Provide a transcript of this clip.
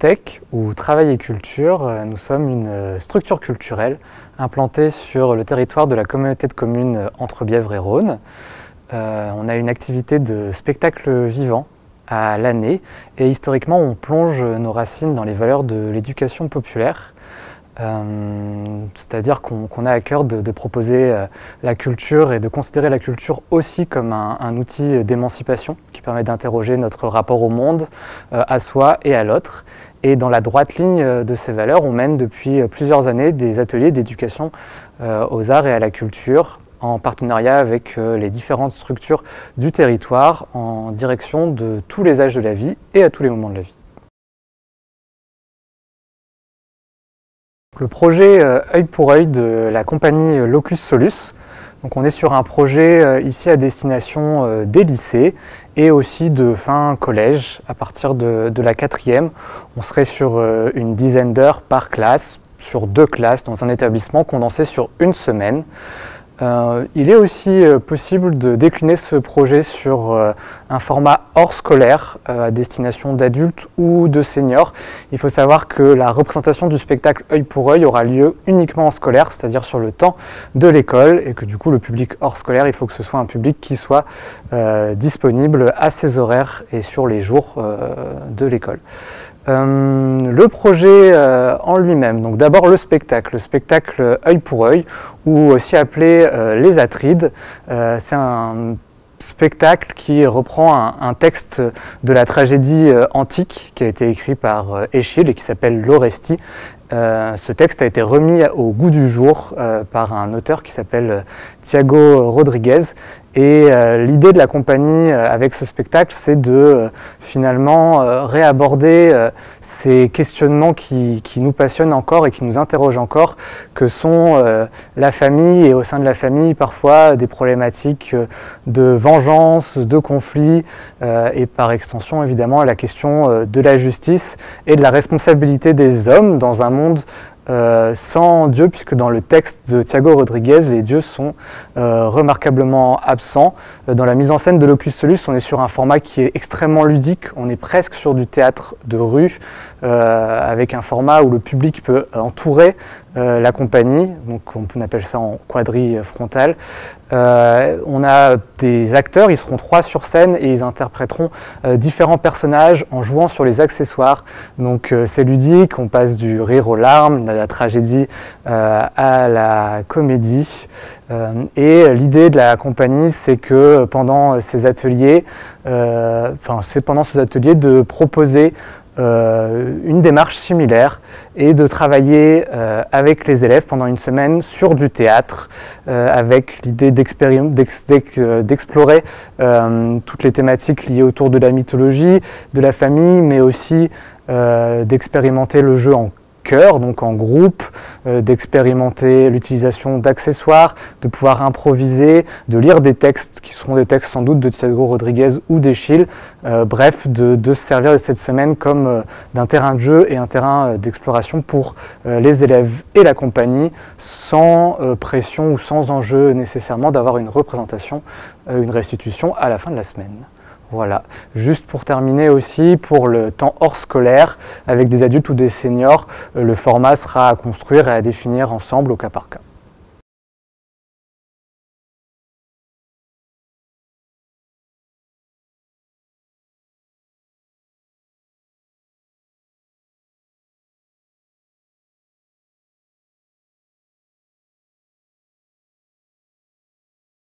TEC, ou Travail et Culture, nous sommes une structure culturelle implantée sur le territoire de la communauté de communes Entre-Bièvre et Rhône. On a une activité de spectacle vivant à l'année et historiquement on plonge nos racines dans les valeurs de l'éducation populaire. C'est-à-dire qu'on a à cœur de proposer la culture et de considérer la culture aussi comme un outil d'émancipation qui permet d'interroger notre rapport au monde, à soi et à l'autre. Et dans la droite ligne de ces valeurs, on mène depuis plusieurs années des ateliers d'éducation aux arts et à la culture en partenariat avec les différentes structures du territoire en direction de tous les âges de la vie et à tous les moments de la vie. Le projet Œil pour œil de la compagnie Locus Solus. Donc on est sur un projet ici à destination des lycées et aussi de fin collège. À partir de la 4e, on serait sur une dizaine d'heures par classe, sur 2 classes dans un établissement condensé sur une semaine. Il est aussi possible de décliner ce projet sur un format hors scolaire à destination d'adultes ou de seniors. Il faut savoir que la représentation du spectacle Œil pour œil aura lieu uniquement en scolaire, c'est-à-dire sur le temps de l'école, et que du coup le public hors scolaire, il faut que ce soit un public qui soit disponible à ses horaires et sur les jours de l'école. Le projet en lui-même, donc d'abord le spectacle Œil pour œil, ou aussi appelé Les Atrides. C'est un spectacle qui reprend un texte de la tragédie antique qui a été écrit par Eschyle et qui s'appelle l'Orestie. Ce texte a été remis au goût du jour par un auteur qui s'appelle Thiago Rodriguez. Et l'idée de la compagnie avec ce spectacle, c'est de finalement réaborder ces questionnements qui nous passionnent encore et qui nous interrogent encore, que sont la famille et au sein de la famille parfois des problématiques de vengeance, de conflit et par extension évidemment la question de la justice et de la responsabilité des hommes dans un monde sans Dieu, puisque dans le texte de Thiago Rodriguez, les dieux sont remarquablement absents. Dans la mise en scène de Locus Solus, on est sur un format qui est extrêmement ludique, on est presque sur du théâtre de rue, avec un format où le public peut entourer la compagnie, donc on appelle ça en quadrille frontale. On a des acteurs, ils seront 3 sur scène et ils interpréteront différents personnages en jouant sur les accessoires. Donc c'est ludique, on passe du rire aux larmes, de la tragédie à la comédie. Et l'idée de la compagnie, c'est que pendant ces ateliers, de proposer une démarche similaire et de travailler avec les élèves pendant une semaine sur du théâtre avec l'idée d'explorer toutes les thématiques liées autour de la mythologie, de la famille, mais aussi d'expérimenter le jeu en chœur, donc en groupe, d'expérimenter l'utilisation d'accessoires, de pouvoir improviser, de lire des textes qui seront des textes sans doute de Thiago Rodriguez ou d'Eschyle, bref, de se servir de cette semaine comme d'un terrain de jeu et un terrain d'exploration pour les élèves et la compagnie, sans pression ou sans enjeu nécessairement d'avoir une représentation, une restitution à la fin de la semaine. Voilà, juste pour terminer aussi, pour le temps hors scolaire, avec des adultes ou des seniors, le format sera à construire et à définir ensemble au cas par cas.